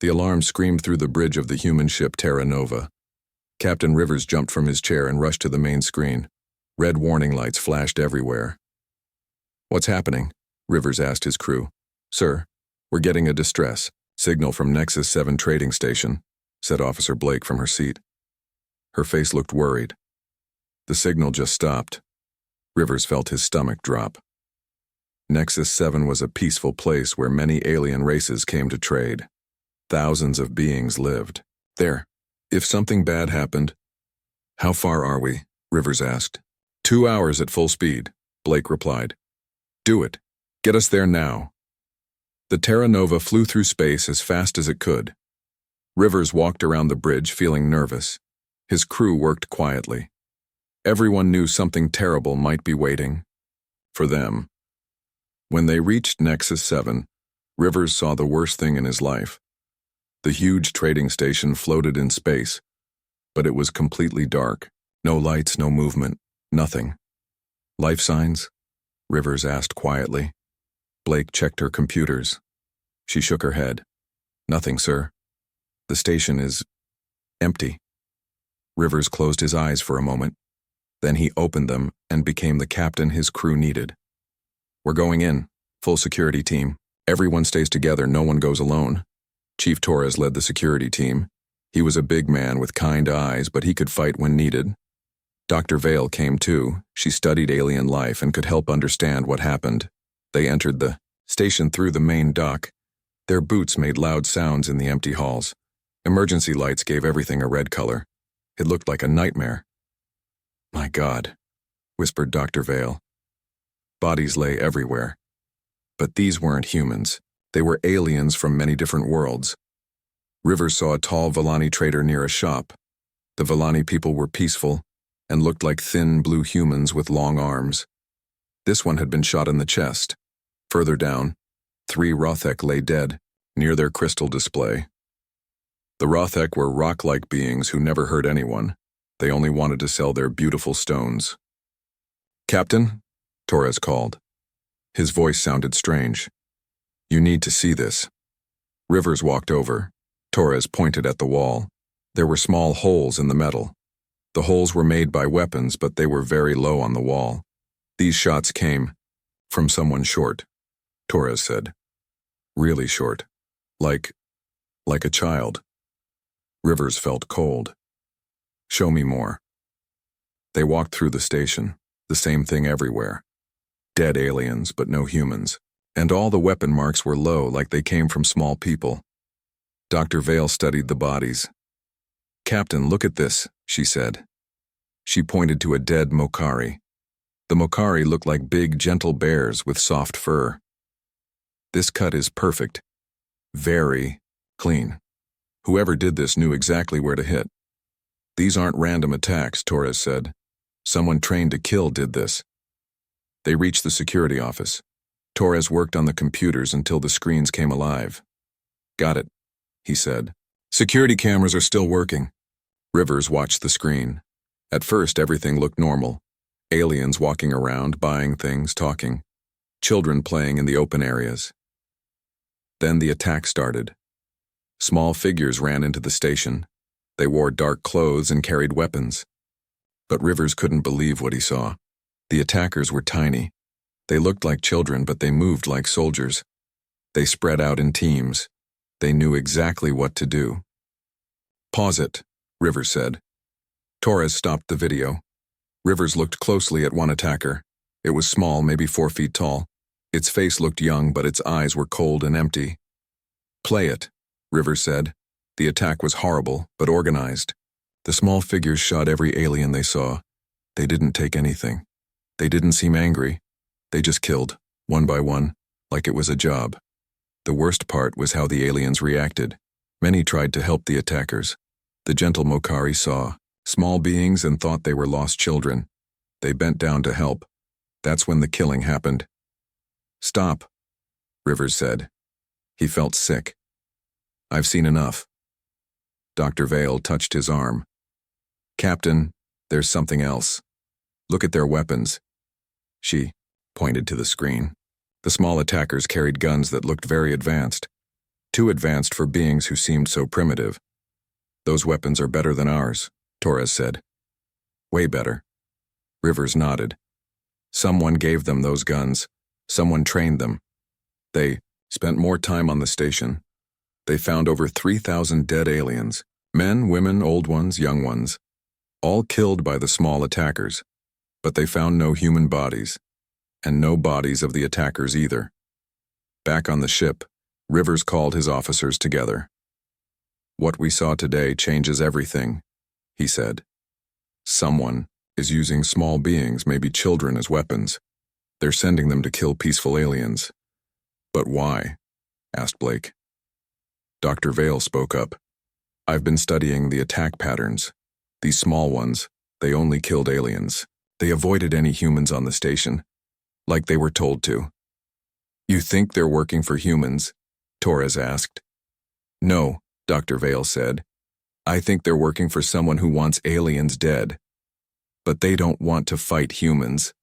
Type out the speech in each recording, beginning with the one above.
The alarm screamed through the bridge of the human ship Terra Nova. Captain Rivers jumped from his chair and rushed to the main screen. Red warning lights flashed everywhere. "What's happening?" Rivers asked his crew. "Sir, we're getting a distress signal from Nexus 7 trading station," said Officer Blake from her seat. Her face looked worried. The signal just stopped. Rivers felt his stomach drop. Nexus 7 was a peaceful place where many alien races came to trade. Thousands of beings lived there. If something bad happened, "How far are we?" Rivers asked. 2 hours at full speed," Blake replied. "Do it. Get us there now." The Terra Nova flew through space as fast as it could. Rivers walked around the bridge feeling nervous. His crew worked quietly. Everyone knew something terrible might be waiting for them. When they reached Nexus 7, Rivers saw the worst thing in his life. The huge trading station floated in space, but it was completely dark. No lights, no movement, nothing. "Life signs?" Rivers asked quietly. Blake checked her computers. She shook her head. "Nothing, sir. The station is empty." Rivers closed his eyes for a moment. Then he opened them and became the captain his crew needed. "We're going in. Full security team. Everyone stays together, no one goes alone." Chief Torres led the security team. He was a big man with kind eyes, but he could fight when needed. Dr. Vale came too. She studied alien life and could help understand what happened. They entered the station through the main dock. Their boots made loud sounds in the empty halls. Emergency lights gave everything a red color. It looked like a nightmare. "My God," whispered Dr. Vale. Bodies lay everywhere. But these weren't humans. They were aliens from many different worlds. Rivers saw a tall Villani trader near a shop. The Villani people were peaceful and looked like thin blue humans with long arms. This one had been shot in the chest. Further down, 3 Rothek lay dead near their crystal display. The Rothek were rock-like beings who never hurt anyone. They only wanted to sell their beautiful stones. "Captain?" Torres called. His voice sounded strange. "You need to see this." Rivers walked over. Torres pointed at the wall. There were small holes in the metal. The holes were made by weapons, but they were very low on the wall. "These shots came from someone short," Torres said. "Really short. Like a child." Rivers felt cold. "Show me more." They walked through the station. The same thing everywhere. Dead aliens, but no humans. And all the weapon marks were low, like they came from small people. Dr. Vale studied the bodies. "Captain, look at this," she said. She pointed to a dead Mokari. The Mokari looked like big, gentle bears with soft fur. "This cut is perfect. Very clean. Whoever did this knew exactly where to hit." "These aren't random attacks," Torres said. "Someone trained to kill did this." They reached the security office. Torres worked on the computers until the screens came alive. "Got it," he said. "Security cameras are still working." Rivers watched the screen. At first, everything looked normal. Aliens walking around, buying things, talking. Children playing in the open areas. Then the attack started. Small figures ran into the station. They wore dark clothes and carried weapons. But Rivers couldn't believe what he saw. The attackers were tiny. They looked like children, but they moved like soldiers. They spread out in teams. They knew exactly what to do. "Pause it," Rivers said. Torres stopped the video. Rivers looked closely at one attacker. It was small, maybe 4 feet tall. Its face looked young, but its eyes were cold and empty. "Play it," Rivers said. The attack was horrible, but organized. The small figures shot every alien they saw. They didn't take anything. They didn't seem angry. They just killed, one by one, like it was a job. The worst part was how the aliens reacted. Many tried to help the attackers. The gentle Mokari saw small beings and thought they were lost children. They bent down to help. That's when the killing happened. "Stop," Rivers said. He felt sick. "I've seen enough." Dr. Vale touched his arm. "Captain, there's something else. Look at their weapons." She pointed to the screen. The small attackers carried guns that looked very advanced. Too advanced for beings who seemed so primitive. Those weapons are better than ours, Torres said. Way better. Rivers nodded. Someone gave them those guns. Someone trained them. They spent more time on the station. They found over 3,000 dead aliens. Men, women, old ones, young ones. All killed by the small attackers. But they found no human bodies. And no bodies of the attackers either. Back on the ship, Rivers called his officers together. What we saw today changes everything, he said. Someone is using small beings, maybe children, as weapons. They're sending them to kill peaceful aliens. But why? Asked Blake. Dr. Vale spoke up. I've been studying the attack patterns. These small ones, they only killed aliens. They avoided any humans on the station, like they were told to. You think they're working for humans? Torres asked. No, Dr. Vale said. I think they're working for someone who wants aliens dead. But they don't want to fight humans.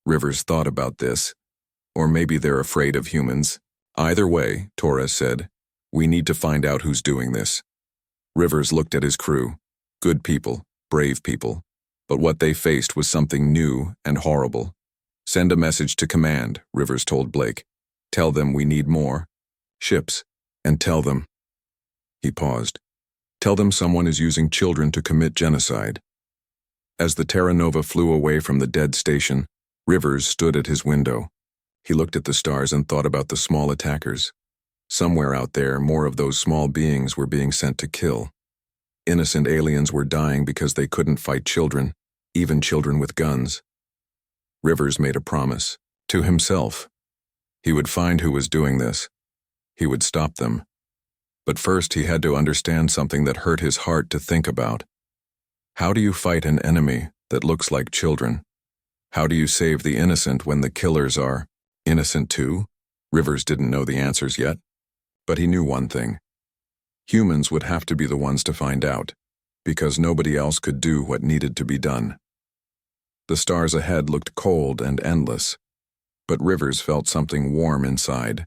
Rivers thought about this. Or maybe they're afraid of humans. Either way, Torres said, we need to find out who's doing this. Rivers looked at his crew. Good people, brave people. But what they faced was something new and horrible. Send a message to command, Rivers told Blake. Tell them we need more ships, and tell them. He paused. Tell them someone is using children to commit genocide. As the Terra Nova flew away from the dead station, Rivers stood at his window. He looked at the stars and thought about the small attackers. Somewhere out there, more of those small beings were being sent to kill. Innocent aliens were dying because they couldn't fight children, even children with guns. Rivers made a promise, to himself. He would find who was doing this. He would stop them. But first he had to understand something that hurt his heart to think about. How do you fight an enemy that looks like children? How do you save the innocent when the killers are innocent too? Rivers didn't know the answers yet, but he knew one thing. Humans would have to be the ones to find out, because nobody else could do what needed to be done. The stars ahead looked cold and endless, but Rivers felt something warm inside.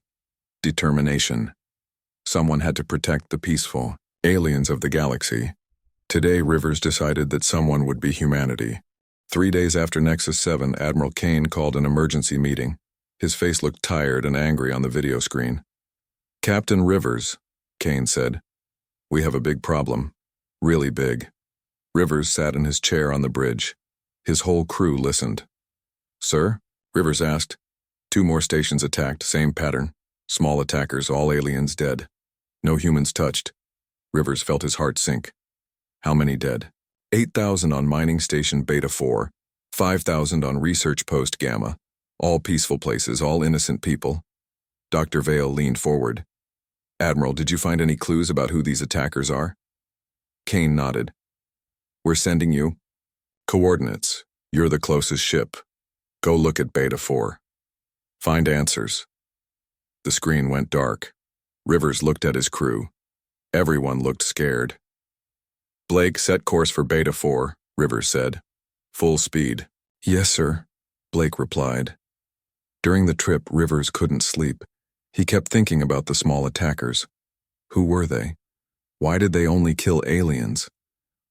Determination. Someone had to protect the peaceful aliens of the galaxy. Today, Rivers decided that someone would be humanity. 3 days after Nexus 7, Admiral Kane called an emergency meeting. His face looked tired and angry on the video screen. Captain Rivers, Kane said, we have a big problem. Really big. Rivers sat in his chair on the bridge. His whole crew listened. Sir? Rivers asked. 2 more stations attacked, same pattern. Small attackers, all aliens dead. No humans touched. Rivers felt his heart sink. How many dead? 8,000 on mining station Beta 4, 5,000 on research post Gamma. All peaceful places, all innocent people. Dr. Vale leaned forward. Admiral, did you find any clues about who these attackers are? Kane nodded. We're sending you coordinates. You're the closest ship. Go look at Beta 4. Find answers. The screen went dark. Rivers looked at his crew. Everyone looked scared. Blake, set course for Beta 4, Rivers said. Full speed. Yes, sir, Blake replied. During the trip, Rivers couldn't sleep. He kept thinking about the small attackers. Who were they? Why did they only kill aliens?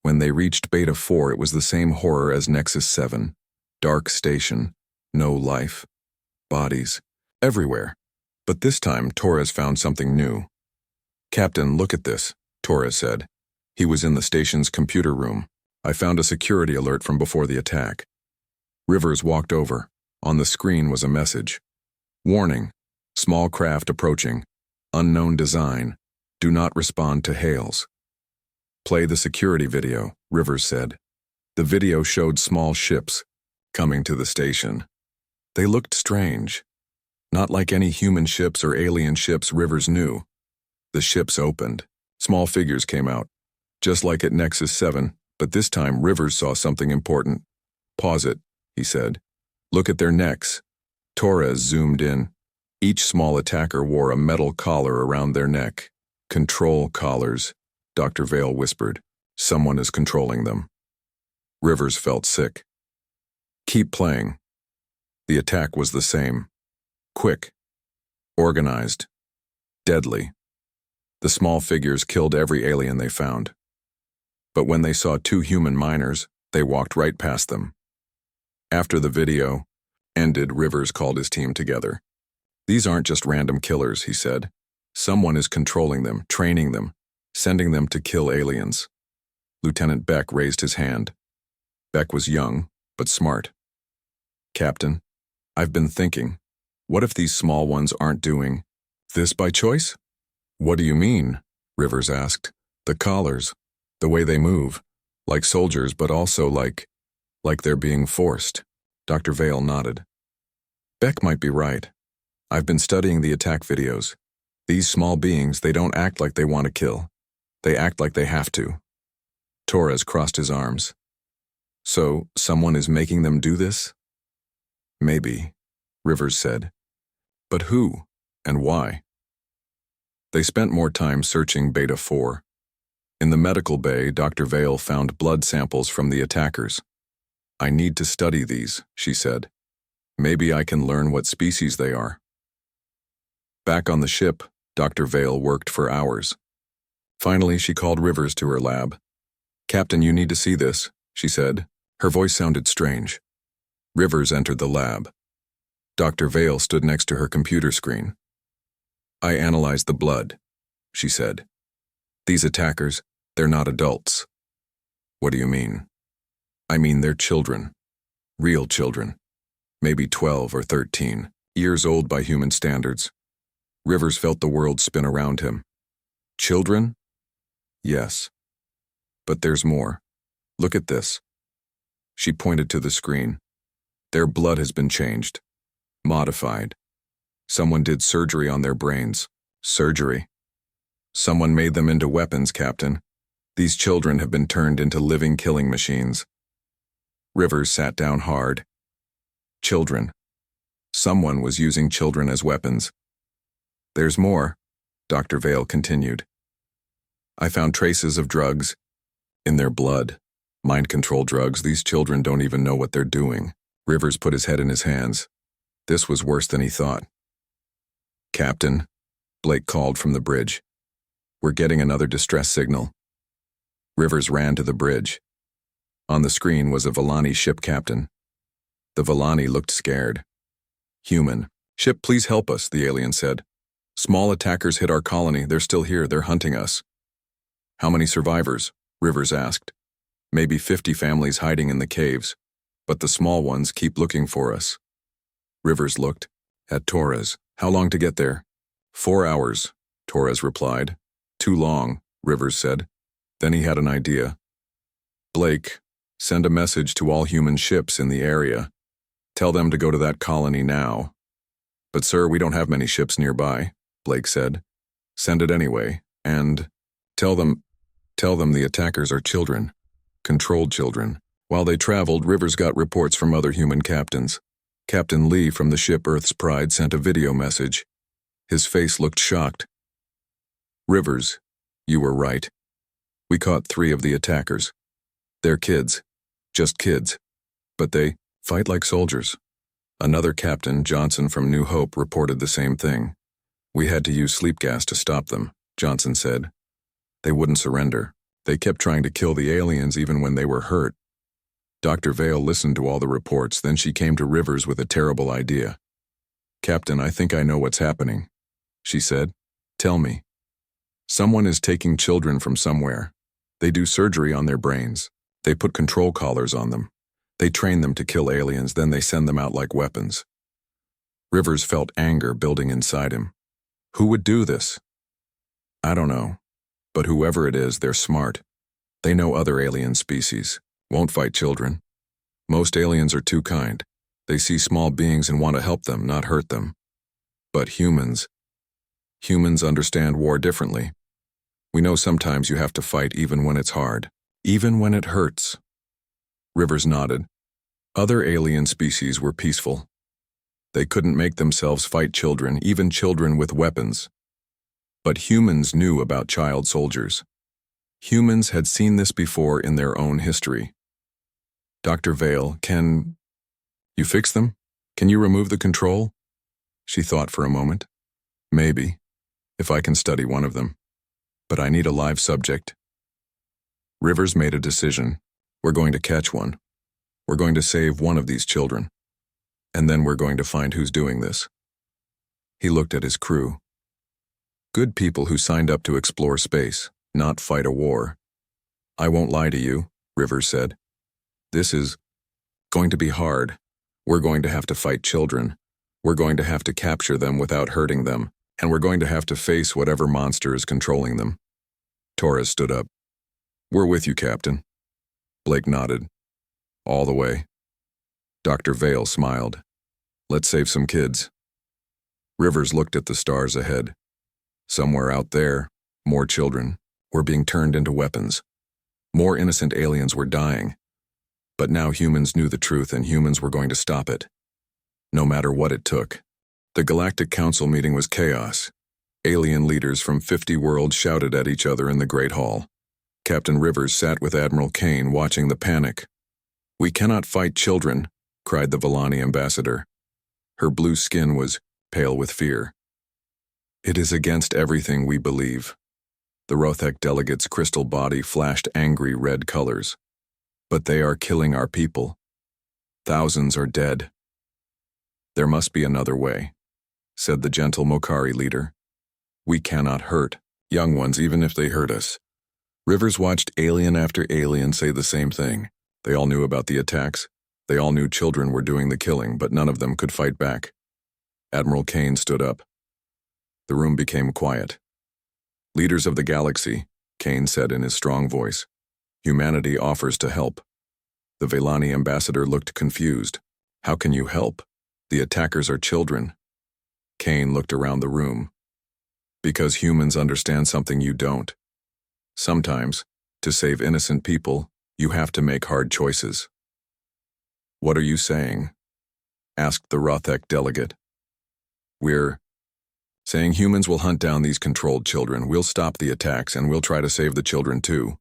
When they reached Beta 4, it was the same horror as Nexus 7. Dark station. No life. Bodies. Everywhere. But this time, Torres found something new. Captain, look at this, Torres said. He was in the station's computer room. I found a security alert from before the attack. Rivers walked over. On the screen was a message. Warning. Small craft approaching. Unknown design. Do not respond to hails. Play the security video, Rivers said. The video showed small ships coming to the station. They looked strange. Not like any human ships or alien ships Rivers knew. The ships opened. Small figures came out. Just like at Nexus 7, but this time Rivers saw something important. Pause it, he said. Look at their necks. Torres zoomed in. Each small attacker wore a metal collar around their neck. Control collars, Dr. Vale whispered. Someone is controlling them. Rivers felt sick. Keep playing. The attack was the same. Quick. Organized. Deadly. The small figures killed every alien they found. But when they saw 2 human miners, they walked right past them. After the video ended, Rivers called his team together. "These aren't just random killers," he said. "Someone is controlling them, training them, sending them to kill aliens." Lieutenant Beck raised his hand. Beck was young, but smart. "Captain, I've been thinking, what if these small ones aren't doing this by choice?" "What do you mean?" Rivers asked. "The collars, the way they move, like soldiers, but also like they're being forced." Dr. Vale nodded. "Beck might be right. I've been studying the attack videos. These small beings, they don't act like they want to kill. They act like they have to." Torres crossed his arms. "So, someone is making them do this?" "Maybe," Rivers said. "But who, and why?" They spent more time searching Beta 4. In the medical bay, Dr. Vale found blood samples from the attackers. "I need to study these," she said. "Maybe I can learn what species they are." Back on the ship, Dr. Vale worked for hours. Finally, she called Rivers to her lab. "Captain, you need to see this," she said. Her voice sounded strange. Rivers entered the lab. Dr. Vale stood next to her computer screen. "I analyzed the blood," she said. "These attackers, they're not adults." "What do you mean?" "I mean they're children. Real children. Maybe 12 or 13, years old by human standards." Rivers felt the world spin around him. "Children?" "Yes. But there's more. Look at this." She pointed to the screen. "Their blood has been changed. Modified. Someone did surgery on their brains." "Surgery?" "Someone made them into weapons, Captain. These children have been turned into living killing machines." Rivers sat down hard. Children. Someone was using children as weapons. "There's more," Dr. Vale continued. "I found traces of drugs in their blood. Mind control drugs. These children don't even know what they're doing." Rivers put his head in his hands. This was worse than he thought. "Captain," Blake called from the bridge. "We're getting another distress signal." Rivers ran to the bridge. On the screen was a Villani ship captain. The Villani looked scared. "Human. Ship, please help us," the alien said. "Small attackers hit our colony. They're still here. They're hunting us." "How many survivors?" Rivers asked. "Maybe 50 families hiding in the caves, but the small ones keep looking for us." Rivers looked at Torres. "How long to get there?" 4 hours, Torres replied. "Too long," Rivers said. Then he had an idea. "Blake, send a message to all human ships in the area. Tell them to go to that colony now." "But sir, we don't have many ships nearby," Blake said. "Send it anyway, and tell them the attackers are children. Controlled children." While they traveled, Rivers got reports from other human captains. Captain Lee from the ship Earth's Pride sent a video message. His face looked shocked. "Rivers, you were right. We caught 3 of the attackers. They're kids. Just kids. But they fight like soldiers." Another captain, Johnson from New Hope, reported the same thing. "We had to use sleep gas to stop them," Johnson said. "They wouldn't surrender. They kept trying to kill the aliens even when they were hurt." Dr. Vale listened to all the reports, then she came to Rivers with a terrible idea. "Captain, I think I know what's happening," she said. "Tell me." "Someone is taking children from somewhere. They do surgery on their brains. They put control collars on them. They train them to kill aliens, then they send them out like weapons." Rivers felt anger building inside him. Who would do this? "I don't know. But whoever it is, they're smart. They know other alien species. Won't fight children. Most aliens are too kind. They see small beings and want to help them, not hurt them. But humans understand war differently. We know sometimes you have to fight even when it's hard, even when it hurts." Rivers nodded. Other alien species were peaceful. They couldn't make themselves fight children, even children with weapons. But humans knew about child soldiers. Humans had seen this before in their own history. "Dr. Vale, can you fix them? Can you remove the control?" She thought for a moment. "Maybe, if I can study one of them." But I need a live subject. Rivers made a decision. We're going to catch one. We're going to save one of these children. And then we're going to find who's doing this. He looked at his crew. Good people who signed up to explore space, not fight a war. I won't lie to you, Rivers said. This is going to be hard. We're going to have to fight children. We're going to have to capture them without hurting them, and we're going to have to face whatever monster is controlling them. Torres stood up. We're with you, Captain. Blake nodded. All the way. Dr. Vale smiled. Let's save some kids. Rivers looked at the stars ahead. Somewhere out there, more children were being turned into weapons. More innocent aliens were dying. But now humans knew the truth, and humans were going to stop it. No matter what it took. The Galactic Council meeting was chaos. Alien leaders from 50 worlds shouted at each other in the Great Hall. Captain Rivers sat with Admiral Kane watching the panic. We cannot fight children, cried the Villani ambassador. Her blue skin was pale with fear. It is against everything we believe. The Rothek delegate's crystal body flashed angry red colors. But they are killing our people. Thousands are dead. There must be another way, said the gentle Mokari leader. We cannot hurt young ones even if they hurt us. Rivers watched alien after alien say the same thing. They all knew about the attacks. They all knew children were doing the killing, but none of them could fight back. Admiral Kane stood up. The room became quiet. Leaders of the galaxy, Kane said in his strong voice, humanity offers to help. The Villani ambassador looked confused. How can you help? The attackers are children. Kane looked around the room. Because humans understand something you don't. Sometimes, to save innocent people, you have to make hard choices. What are you saying? Asked the Rothek delegate. We're saying humans will hunt down these controlled children, we'll stop the attacks, and we'll try to save the children too.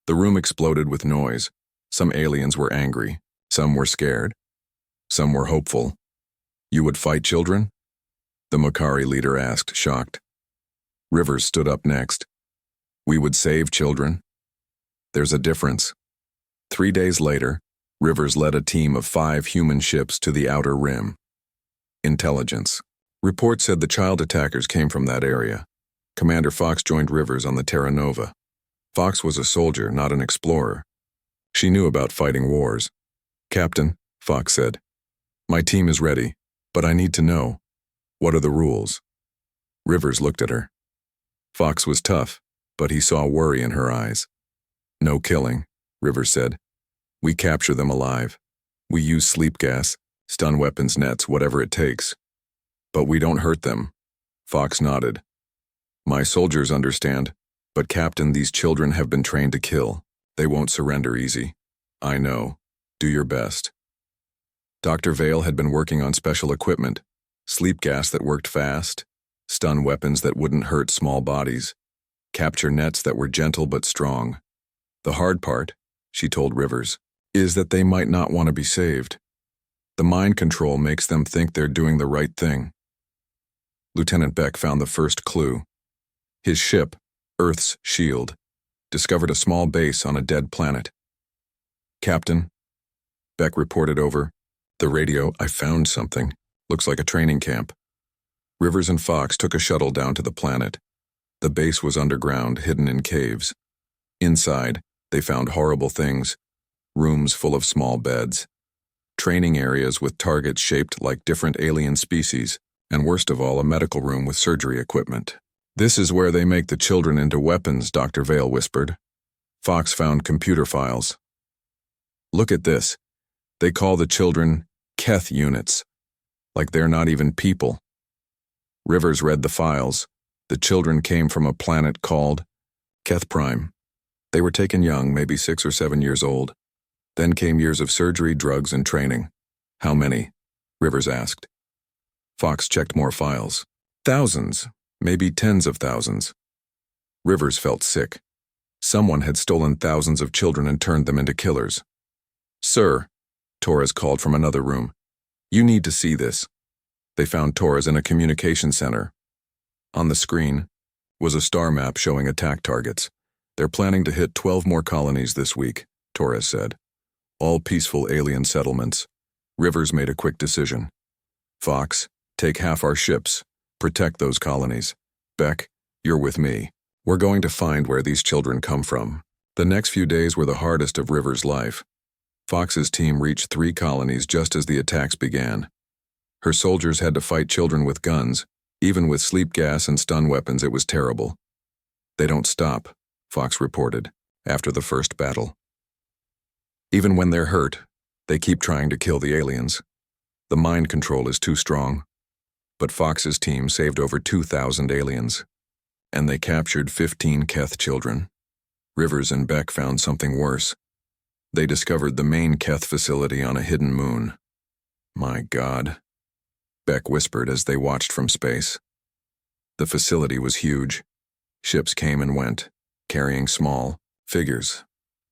The room exploded with noise. Some aliens were angry. Some were scared. Some were hopeful. You would fight children? The Mokari leader asked, shocked. Rivers stood up next. We would save children. There's a difference. 3 days later, Rivers led a team of 5 human ships to the outer rim. Intelligence. Reports said the child attackers came from that area. Commander Fox joined Rivers on the Terra Nova. Fox was a soldier, not an explorer. She knew about fighting wars. Captain, Fox said, my team is ready, but I need to know. What are the rules? Rivers looked at her. Fox was tough, but he saw worry in her eyes. No killing, Rivers said. We capture them alive. We use sleep gas, stun weapons, nets, whatever it takes. But we don't hurt them. Fox nodded. My soldiers understand, but Captain, these children have been trained to kill. They won't surrender easy. I know. Do your best. Dr. Vale had been working on special equipment, sleep gas that worked fast, stun weapons that wouldn't hurt small bodies, capture nets that were gentle but strong. The hard part, she told Rivers, is that they might not want to be saved. The mind control makes them think they're doing the right thing. Lieutenant Beck found the first clue. His ship, Earth's Shield, discovered a small base on a dead planet. Captain, Beck reported over the radio, I found something. Looks like a training camp. Rivers and Fox took a shuttle down to the planet. The base was underground, hidden in caves. Inside, they found horrible things. Rooms full of small beds. Training areas with targets shaped like different alien species, and worst of all, a medical room with surgery equipment. This is where they make the children into weapons, Dr. Vale whispered. Fox found computer files. Look at this. They call the children Keth units, like they're not even people. Rivers read the files. The children came from a planet called Keth Prime. They were taken young, maybe 6 or 7 years old. Then came years of surgery, drugs, and training. How many? Rivers asked. Fox checked more files. Thousands, maybe tens of thousands. Rivers felt sick. Someone had stolen thousands of children and turned them into killers. Sir, Torres called from another room. You need to see this. They found Torres in a communication center. On the screen, was a star map showing attack targets. They're planning to hit 12 more colonies this week, Torres said. All peaceful alien settlements. Rivers made a quick decision. Fox, take half our ships. Protect those colonies. Beck, you're with me. We're going to find where these children come from. The next few days were the hardest of River's life. Fox's team reached 3 colonies just as the attacks began. Her soldiers had to fight children with guns. Even with sleep gas and stun weapons, it was terrible. They don't stop, Fox reported, after the first battle. Even when they're hurt, they keep trying to kill the aliens. The mind control is too strong. But Fox's team saved over 2,000 aliens. And they captured 15 Keth children. Rivers and Beck found something worse. They discovered the main Keth facility on a hidden moon. My God, Beck whispered as they watched from space. The facility was huge. Ships came and went, carrying small figures.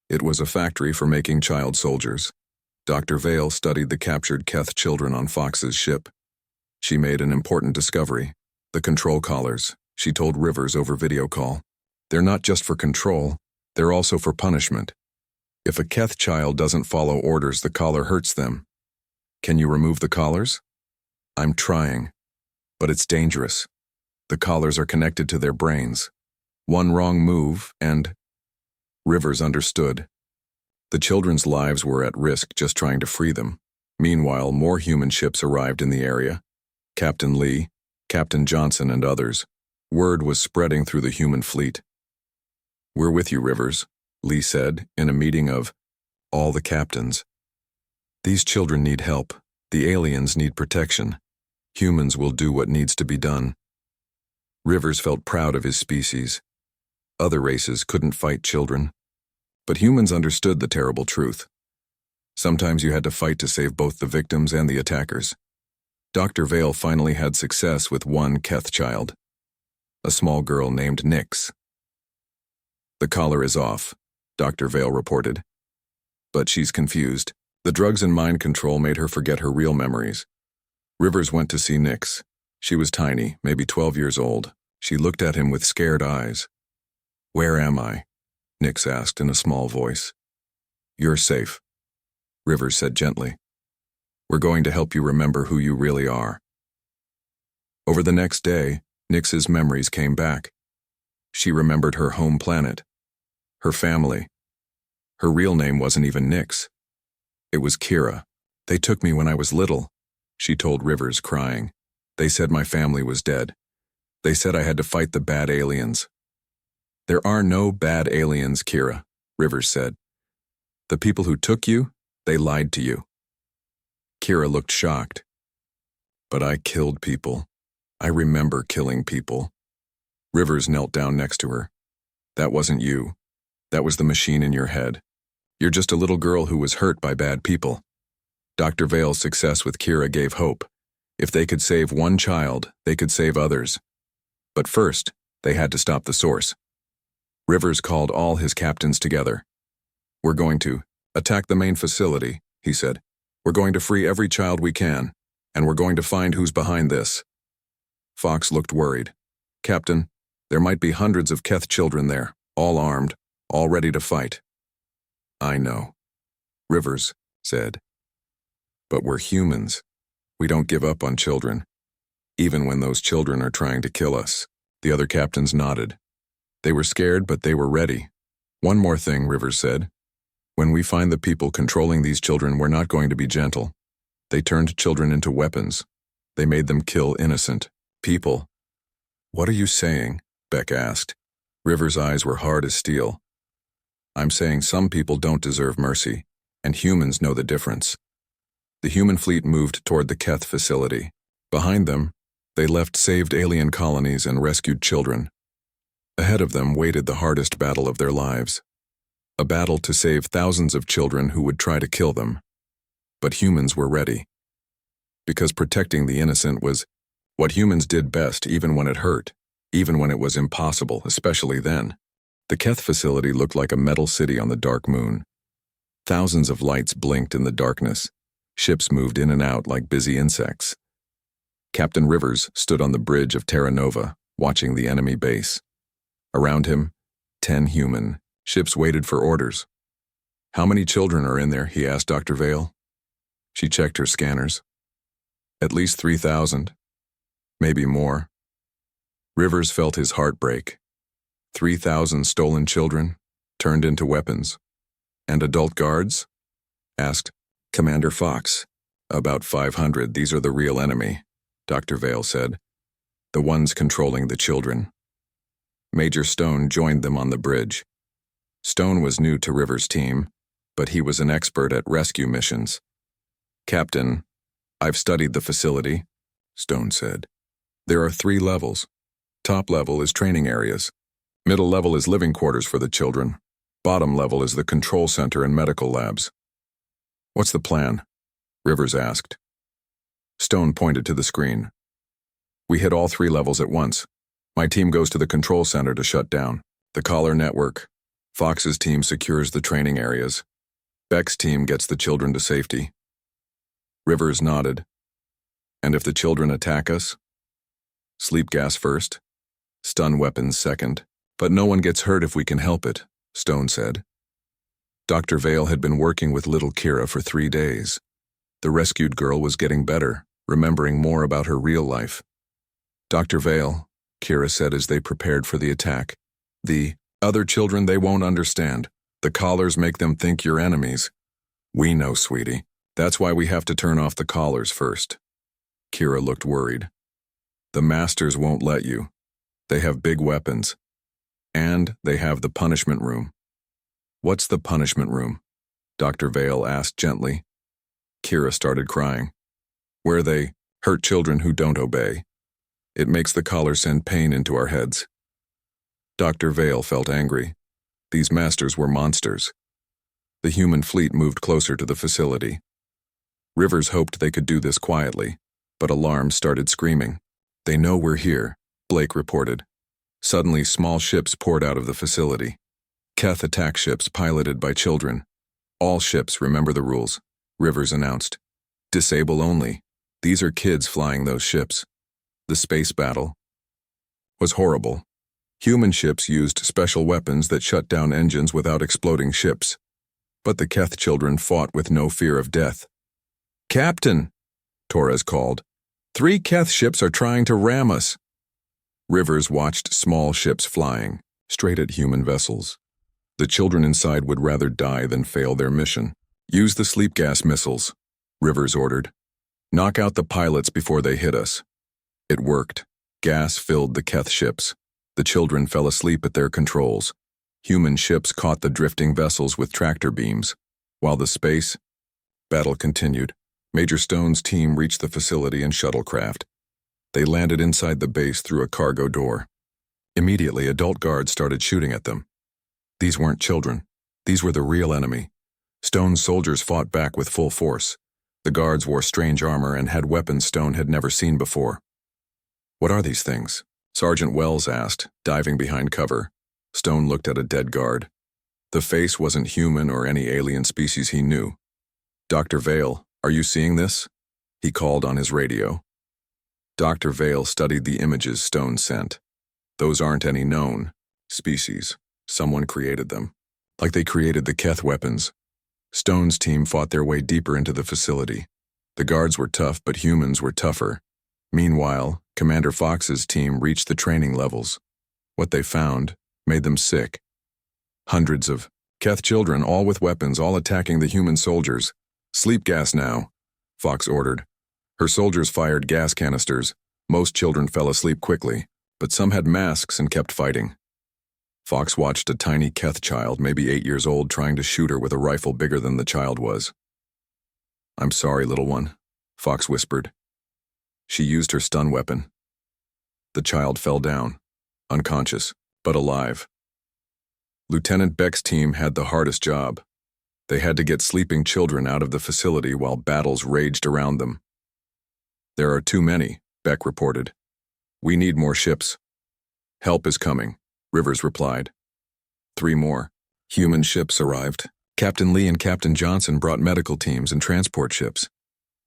It was a factory for making child soldiers. Dr. Vale studied the captured Keth children on Fox's ship. She made an important discovery. The control collars, she told Rivers over video call. They're not just for control, they're also for punishment. If a Keth child doesn't follow orders, the collar hurts them. Can you remove the collars? I'm trying, but it's dangerous. The collars are connected to their brains. One wrong move and... Rivers understood. The children's lives were at risk just trying to free them. Meanwhile, more human ships arrived in the area. Captain Lee, Captain Johnson, and others. Word was spreading through the human fleet. We're with you, Rivers, Lee said in a meeting of all the captains. These children need help. The aliens need protection. Humans will do what needs to be done. Rivers felt proud of his species. Other races couldn't fight children. But humans understood the terrible truth. Sometimes you had to fight to save both the victims and the attackers. Dr. Vale finally had success with one Keth child, a small girl named Nix. The collar is off, Dr. Vale reported. But she's confused. The drugs and mind control made her forget her real memories. Rivers went to see Nix. She was tiny, maybe 12 years old. She looked at him with scared eyes. Where am I? Nix asked in a small voice. You're safe, Rivers said gently. We're going to help you remember who you really are. Over the next day, Nix's memories came back. She remembered her home planet, her family. Her real name wasn't even Nix. It was Kira. They took me when I was little, she told Rivers, crying. They said my family was dead. They said I had to fight the bad aliens. There are no bad aliens, Kira, Rivers said. The people who took you, they lied to you. Kira looked shocked. But I killed people. I remember killing people. Rivers knelt down next to her. That wasn't you. That was the machine in your head. You're just a little girl who was hurt by bad people. Dr. Vale's success with Kira gave hope. If they could save one child, they could save others. But first, they had to stop the source. Rivers called all his captains together. We're going to attack the main facility, he said. We're going to free every child we can, and we're going to find who's behind this. Fox looked worried. Captain, there might be hundreds of Keth children there, all armed, all ready to fight. I know, Rivers said. But we're humans. We don't give up on children, even when those children are trying to kill us. The other captains nodded. They were scared, but they were ready. One more thing, Rivers said. When we find the people controlling these children, we're not going to be gentle. They turned children into weapons. They made them kill innocent people. What are you saying? Beck asked. Rivers' eyes were hard as steel. I'm saying some people don't deserve mercy, and humans know the difference. The human fleet moved toward the Keth facility. Behind them, they left saved alien colonies and rescued children. Ahead of them waited the hardest battle of their lives. A battle to save thousands of children who would try to kill them. But humans were ready. Because protecting the innocent was what humans did best, even when it hurt, even when it was impossible, especially then. The Keth facility looked like a metal city on the dark moon. Thousands of lights blinked in the darkness. Ships moved in and out like busy insects. Captain Rivers stood on the bridge of Terra Nova, watching the enemy base. Around him, 10 human ships waited for orders. "How many children are in there?" he asked Dr. Vale. She checked her scanners. "At least 3,000. Maybe more." Rivers felt his heart break. 3,000 stolen children, turned into weapons. "And adult guards?" asked Commander Fox. "About 500. These are the real enemy," Dr. Vale said. "The ones controlling the children." Major Stone joined them on the bridge. Stone was new to Rivers' team, but he was an expert at rescue missions. "Captain, I've studied the facility," Stone said. "There are 3 levels. Top level is training areas. Middle level is living quarters for the children. Bottom level is the control center and medical labs." "What's the plan?" Rivers asked. Stone pointed to the screen. "We hit all 3 levels at once. My team goes to the control center to shut down the collar network. Fox's team secures the training areas. Beck's team gets the children to safety." Rivers nodded. "And if the children attack us?" "Sleep gas first. Stun weapons second. But no one gets hurt if we can help it," Stone said. Dr. Vale had been working with little Kira for 3 days. The rescued girl was getting better, remembering more about her real life. "Dr. Vale," Kira said as they prepared for the attack, "the other children, they won't understand. The collars make them think you're enemies." "We know, sweetie. That's why we have to turn off the collars first." Kira looked worried. "The masters won't let you. They have big weapons. And they have the punishment room." "What's the punishment room?" Dr. Vale asked gently. Kira started crying. "Where they hurt children who don't obey. It makes the collar send pain into our heads." Dr. Vale felt angry. These masters were monsters. The human fleet moved closer to the facility. Rivers hoped they could do this quietly, but alarms started screaming. "They know we're here," Blake reported. Suddenly, small ships poured out of the facility. Keth attack ships piloted by children. "All ships, remember the rules," Rivers announced. "Disable only. These are kids flying those ships." The space battle was horrible. Human ships used special weapons that shut down engines without exploding ships. But the Keth children fought with no fear of death. "Captain," Torres called, "3 Keth ships are trying to ram us." Rivers watched small ships flying, straight at human vessels. The children inside would rather die than fail their mission. "Use the sleep gas missiles," Rivers ordered. "Knock out the pilots before they hit us." It worked. Gas filled the Keth ships. The children fell asleep at their controls. Human ships caught the drifting vessels with tractor beams. While the space battle continued, Major Stone's team reached the facility in shuttlecraft. They landed inside the base through a cargo door. Immediately, adult guards started shooting at them. These weren't children. These were the real enemy. Stone's soldiers fought back with full force. The guards wore strange armor and had weapons Stone had never seen before. "What are these things?" Sergeant Wells asked, diving behind cover. Stone looked at a dead guard. The face wasn't human or any alien species he knew. "Dr. Vale, are you seeing this?" He called on his radio. Dr. Vale studied the images Stone sent. "Those aren't any known species. Someone created them. Like they created the Keth weapons." Stone's team fought their way deeper into the facility. The guards were tough, but humans were tougher. Meanwhile, Commander Fox's team reached the training levels. What they found made them sick. Hundreds of Keth children, all with weapons, all attacking the human soldiers. "Sleep gas now," Fox ordered. Her soldiers fired gas canisters. Most children fell asleep quickly, but some had masks and kept fighting. Fox watched a tiny Keth child, maybe 8 years old, trying to shoot her with a rifle bigger than the child was. "I'm sorry, little one," Fox whispered. She used her stun weapon. The child fell down, unconscious, but alive. Lieutenant Beck's team had the hardest job. They had to get sleeping children out of the facility while battles raged around them. "There are too many," Beck reported. "We need more ships." "Help is coming," Rivers replied. 3 more human ships arrived. Captain Lee and Captain Johnson brought medical teams and transport ships.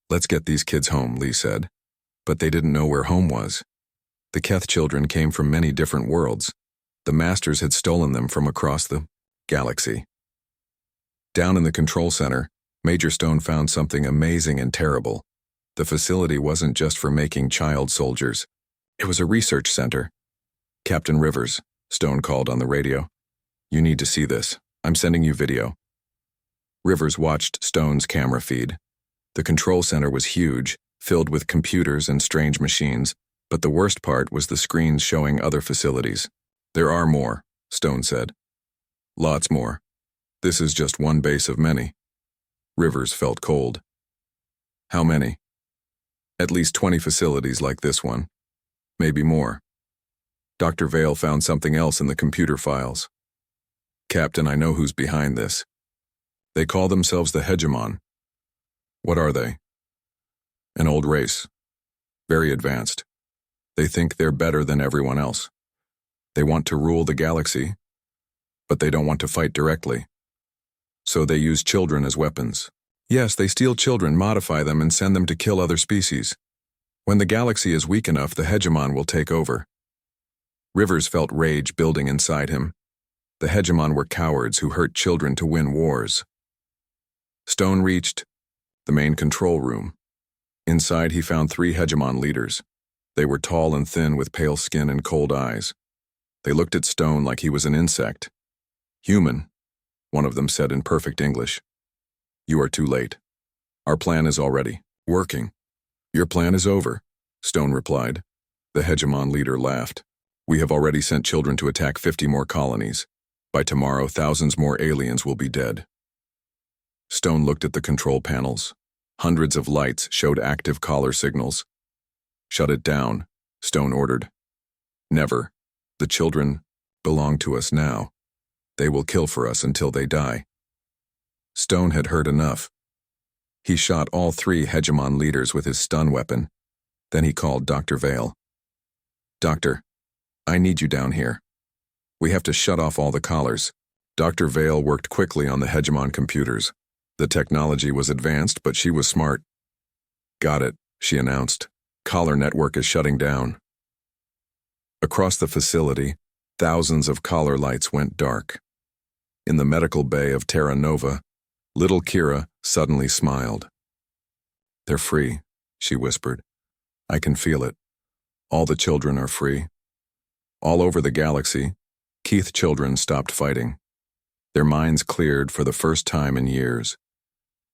"Let's get these kids home," Lee said. But they didn't know where home was. The Keth children came from many different worlds. The masters had stolen them from across the galaxy. Down in the control center, Major Stone found something amazing and terrible. The facility wasn't just for making child soldiers. It was a research center. "Captain Rivers," Stone called on the radio. "You need to see this. I'm sending you video." Rivers watched Stone's camera feed. The control center was huge, filled with computers and strange machines, but the worst part was the screens showing other facilities. "There are more," Stone said. "Lots more. This is just one base of many." Rivers felt cold. "How many?" "At least 20 facilities like this one. Maybe more." Dr. Vale found something else in the computer files. "Captain, I know who's behind this. They call themselves the Hegemon." "What are they?" "An old race. Very advanced. They think they're better than everyone else. They want to rule the galaxy, but they don't want to fight directly. So they use children as weapons. Yes, they steal children, modify them, and send them to kill other species. When the galaxy is weak enough, the Hegemon will take over." Rivers felt rage building inside him. The Hegemon were cowards who hurt children to win wars. Stone reached the main control room. Inside, he found 3 Hegemon leaders. They were tall and thin with pale skin and cold eyes. They looked at Stone like he was an insect. "Human," one of them said in perfect English. "You are too late. Our plan is already working." "Your plan is over," Stone replied. The Hegemon leader laughed. "We have already sent children to attack 50 more colonies. By tomorrow, thousands more aliens will be dead." Stone looked at the control panels. Hundreds of lights showed active collar signals. "Shut it down," Stone ordered. "Never. The children belong to us now. They will kill for us until they die." Stone had heard enough. He shot all 3 Hegemon leaders with his stun weapon. Then he called Dr. Vale. "Doctor, I need you down here. We have to shut off all the collars." Dr. Vale worked quickly on the Hegemon computers. The technology was advanced, but she was smart. "Got it," she announced. "Collar network is shutting down." Across the facility, thousands of collar lights went dark. In the medical bay of Terra Nova, little Kira suddenly smiled. "They're free," she whispered. "I can feel it. All the children are free." All over the galaxy, Keith children stopped fighting. Their minds cleared for the first time in years.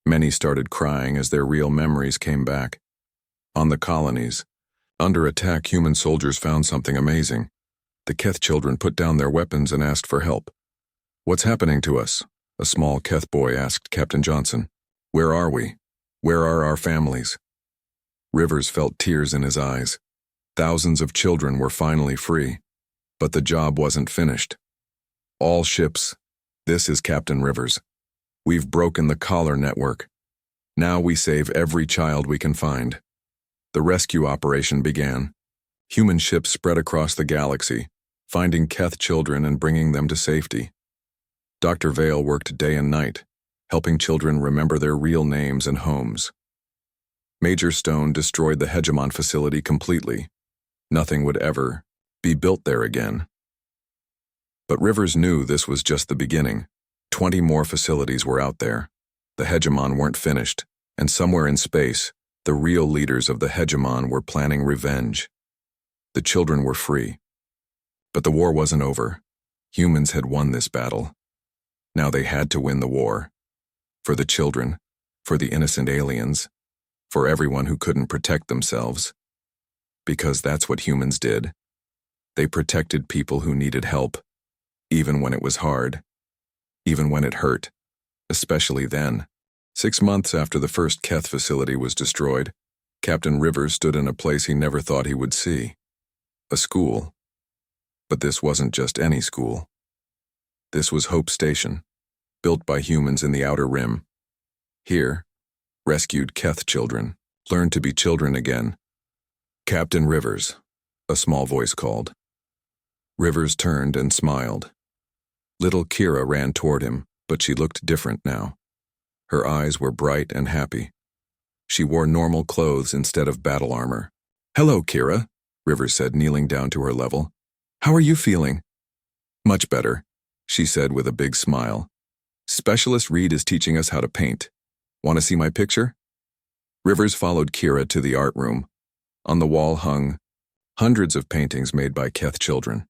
Many started crying as their real memories came back. On the colonies, under attack, human soldiers found something amazing. The Keth children put down their weapons and asked for help. "What's happening to us?" a small Keth boy asked Captain Johnson. "Where are we? Where are our families?" Rivers felt tears in his eyes. Thousands of children were finally free. But the job wasn't finished. "All ships, this is Captain Rivers. We've broken the collar network. Now we save every child we can find." The rescue operation began. Human ships spread across the galaxy, finding Keth children and bringing them to safety. Dr. Vale worked day and night, helping children remember their real names and homes. Major Stone destroyed the Hegemon facility completely. Nothing would ever be built there again. But Rivers knew this was just the beginning. 20 more facilities were out there. The Hegemon weren't finished, and somewhere in space, the real leaders of the Hegemon were planning revenge. The children were free. But the war wasn't over. Humans had won this battle. Now they had to win the war. For the children, for the innocent aliens, for everyone who couldn't protect themselves. Because that's what humans did. They protected people who needed help, even when it was hard. Even when it hurt, especially then. 6 months after the first Keth facility was destroyed, Captain Rivers stood in a place he never thought he would see. A school. But this wasn't just any school. This was Hope Station, built by humans in the Outer Rim. Here, rescued Keth children learned to be children again. "Captain Rivers," a small voice called. Rivers turned and smiled. Little Kira ran toward him, but she looked different now. Her eyes were bright and happy. She wore normal clothes instead of battle armor. "Hello, Kira," Rivers said, kneeling down to her level. "How are you feeling?" Much better, she said with a big smile. Specialist Reed is teaching us how to paint. Want to see my picture? Rivers followed Kira to the art room. On the wall hung hundreds of paintings made by Keth children.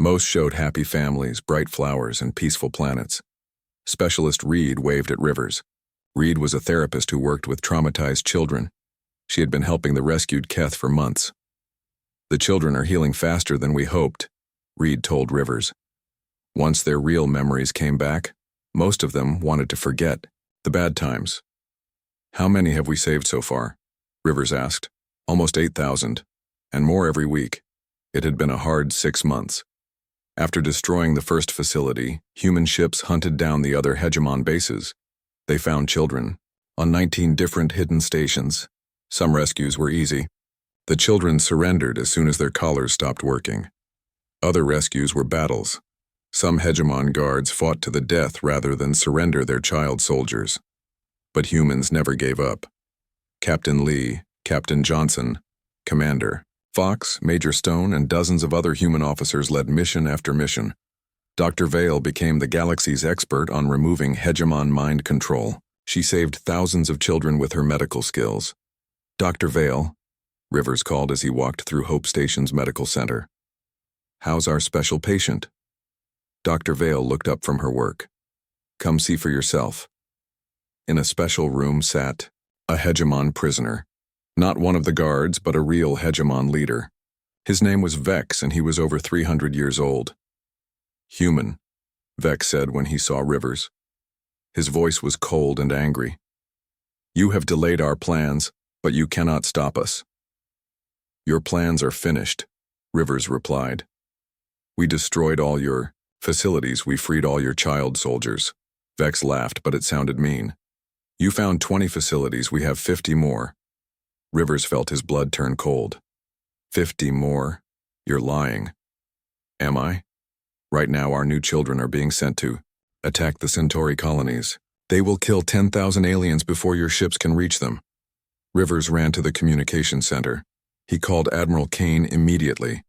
Most showed happy families, bright flowers, and peaceful planets. Specialist Reed waved at Rivers. Reed was a therapist who worked with traumatized children. She had been helping the rescued Keth for months. The children are healing faster than we hoped, Reed told Rivers. Once their real memories came back, most of them wanted to forget the bad times. How many have we saved so far? Rivers asked. Almost 8,000, and more every week. It had been a hard 6 months. After destroying the first facility, human ships hunted down the other hegemon bases. They found children on 19 different hidden stations. Some rescues were easy. The children surrendered as soon as their collars stopped working. Other rescues were battles. Some hegemon guards fought to the death rather than surrender their child soldiers. But humans never gave up. Captain Lee, Captain Johnson, Commander Fox, Major Stone, and dozens of other human officers led mission after mission. Dr. Vale became the galaxy's expert on removing hegemon mind control. She saved thousands of children with her medical skills. Dr. Vale, Rivers called as he walked through Hope Station's medical center. How's our special patient? Dr. Vale looked up from her work. Come see for yourself. In a special room sat a hegemon prisoner. Not one of the guards, but a real hegemon leader. His name was Vex, and he was over 300 years old. Human, Vex said when he saw Rivers. His voice was cold and angry. You have delayed our plans, but you cannot stop us. Your plans are finished, Rivers replied. We destroyed all your facilities. We freed all your child soldiers. Vex laughed, but it sounded mean. You found 20 facilities. We have 50 more. Rivers felt his blood turn cold. 50 more? You're lying. Am I? Right now our new children are being sent to attack the Centauri colonies. They will kill 10,000 aliens before your ships can reach them. Rivers ran to the communication center. He called Admiral Kane immediately.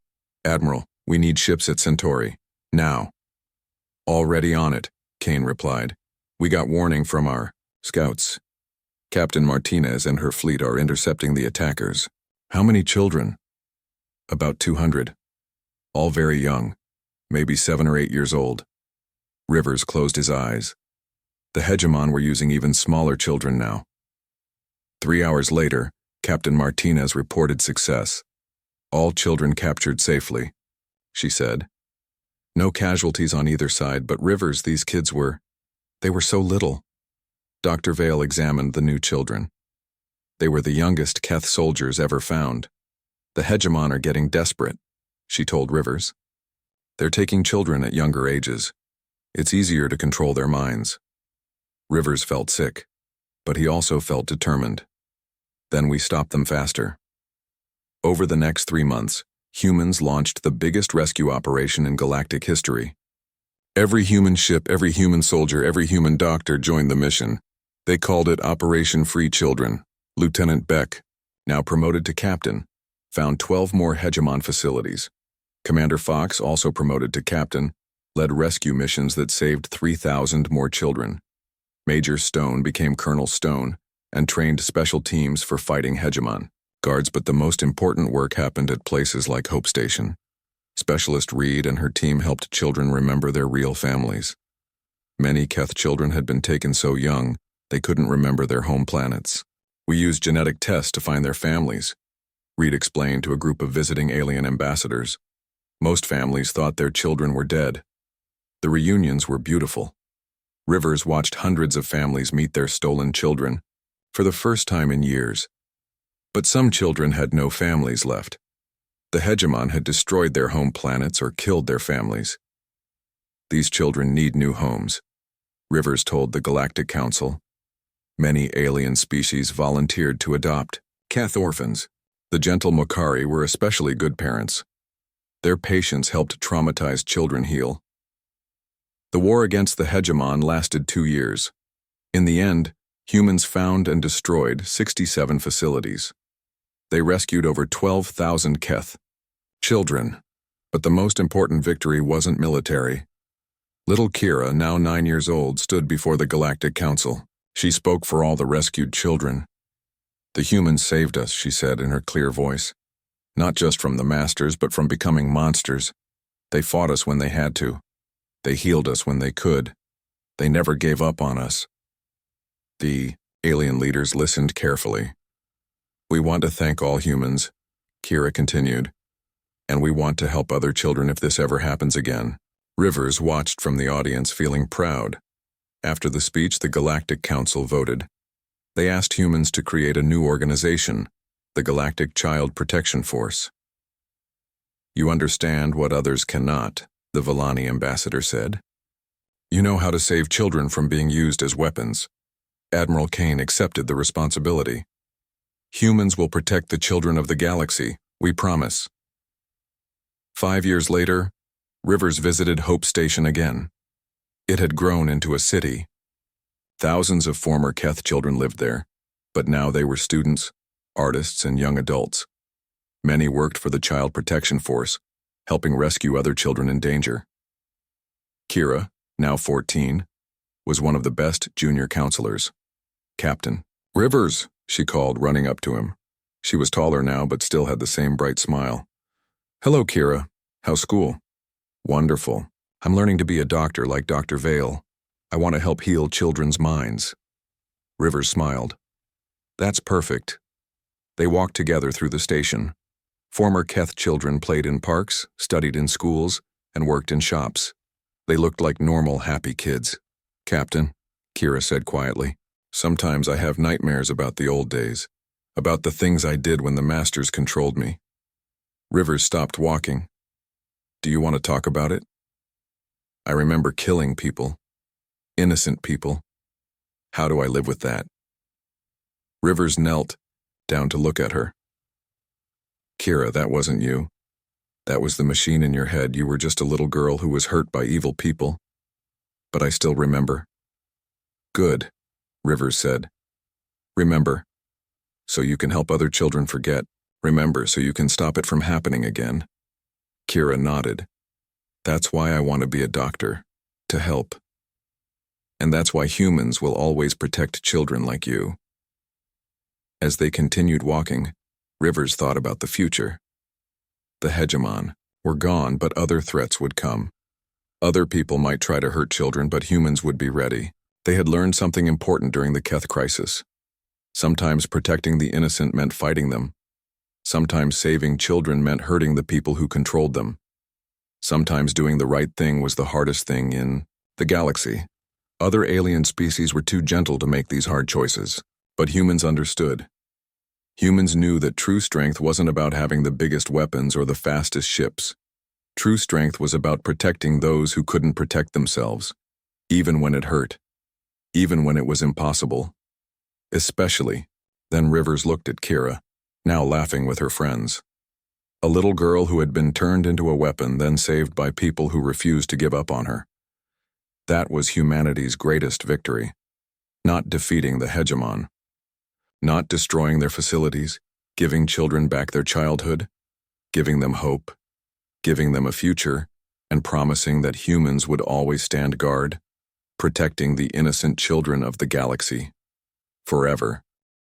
Admiral, we need ships at Centauri. Now. Already on it, Kane replied. We got warning from our scouts. Captain Martinez and her fleet are intercepting the attackers. How many children? About 200. All very young, maybe 7 or 8 years old. Rivers closed his eyes. The hegemon were using even smaller children now. 3 hours later, Captain Martinez reported success. All children captured safely, she said. No casualties on either side, but Rivers, these kids they were so little. Dr. Vale examined the new children. They were the youngest Keth soldiers ever found. The hegemon are getting desperate, she told Rivers. They're taking children at younger ages. It's easier to control their minds. Rivers felt sick, but he also felt determined. Then we stopped them faster. Over the next 3 months, humans launched the biggest rescue operation in galactic history. Every human ship, every human soldier, every human doctor joined the mission. They called it Operation Free Children. Lieutenant Beck, now promoted to captain, found 12 more hegemon facilities. Commander Fox, also promoted to captain, led rescue missions that saved 3,000 more children. Major Stone became Colonel Stone and trained special teams for fighting hegemon guards, but the most important work happened at places like Hope Station. Specialist Reed and her team helped children remember their real families. Many Keth children had been taken so young, they couldn't remember their home planets. We used genetic tests to find their families, Reed explained to a group of visiting alien ambassadors. Most families thought their children were dead. The reunions were beautiful. Rivers watched hundreds of families meet their stolen children for the first time in years. But some children had no families left. The hegemon had destroyed their home planets or killed their families. These children need new homes, Rivers told the Galactic Council. Many alien species volunteered to adopt Keth orphans. The gentle Mokari were especially good parents. Their patience helped traumatized children heal. The war against the hegemon lasted 2 years. In the end, humans found and destroyed 67 facilities. They rescued over 12,000 Keth children. But the most important victory wasn't military. Little Kira, now 9 years old, stood before the Galactic Council. She spoke for all the rescued children. "The humans saved us," she said in her clear voice. "Not just from the masters, but from becoming monsters. They fought us when they had to. They healed us when they could. They never gave up on us." The alien leaders listened carefully. "We want to thank all humans," Kira continued, "and we want to help other children if this ever happens again." Rivers watched from the audience, feeling proud. After the speech, the Galactic Council voted. They asked humans to create a new organization, the Galactic Child Protection Force. "You understand what others cannot," the Villani ambassador said. "You know how to save children from being used as weapons." Admiral Kane accepted the responsibility. "Humans will protect the children of the galaxy, we promise." 5 years later, Rivers visited Hope Station again. It had grown into a city. Thousands of former Keth children lived there, but now they were students, artists, and young adults. Many worked for the Child Protection Force, helping rescue other children in danger. Kira, now 14, was one of the best junior counselors. "Captain Rivers," she called, running up to him. She was taller now, but still had the same bright smile. "Hello, Kira. How's school?" "Wonderful. I'm learning to be a doctor like Dr. Vale. I want to help heal children's minds." Rivers smiled. "That's perfect." They walked together through the station. Former Keth children played in parks, studied in schools, and worked in shops. They looked like normal, happy kids. "Captain," Kira said quietly, "sometimes I have nightmares about the old days, about the things I did when the masters controlled me." Rivers stopped walking. "Do you want to talk about it?" "I remember killing people. Innocent people. How do I live with that?" Rivers knelt down to look at her. "Kira, that wasn't you. That was the machine in your head. You were just a little girl who was hurt by evil people. But I still remember." "Good," Rivers said. "Remember, so you can help other children forget. Remember, so you can stop it from happening again." Kira nodded. "That's why I want to be a doctor, to help. And that's why humans will always protect children like you." As they continued walking, Rivers thought about the future. The hegemon were gone, but other threats would come. Other people might try to hurt children, but humans would be ready. They had learned something important during the Keth crisis. Sometimes protecting the innocent meant fighting them. Sometimes saving children meant hurting the people who controlled them. Sometimes doing the right thing was the hardest thing in the galaxy. Other alien species were too gentle to make these hard choices, but humans understood. Humans knew that true strength wasn't about having the biggest weapons or the fastest ships. True strength was about protecting those who couldn't protect themselves, even when it hurt, even when it was impossible. Especially, then Rivers looked at Kira, now laughing with her friends. A little girl who had been turned into a weapon, then saved by people who refused to give up on her. That was humanity's greatest victory. Not defeating the hegemon. Not destroying their facilities, giving children back their childhood, giving them hope, giving them a future, and promising that humans would always stand guard, protecting the innocent children of the galaxy. Forever.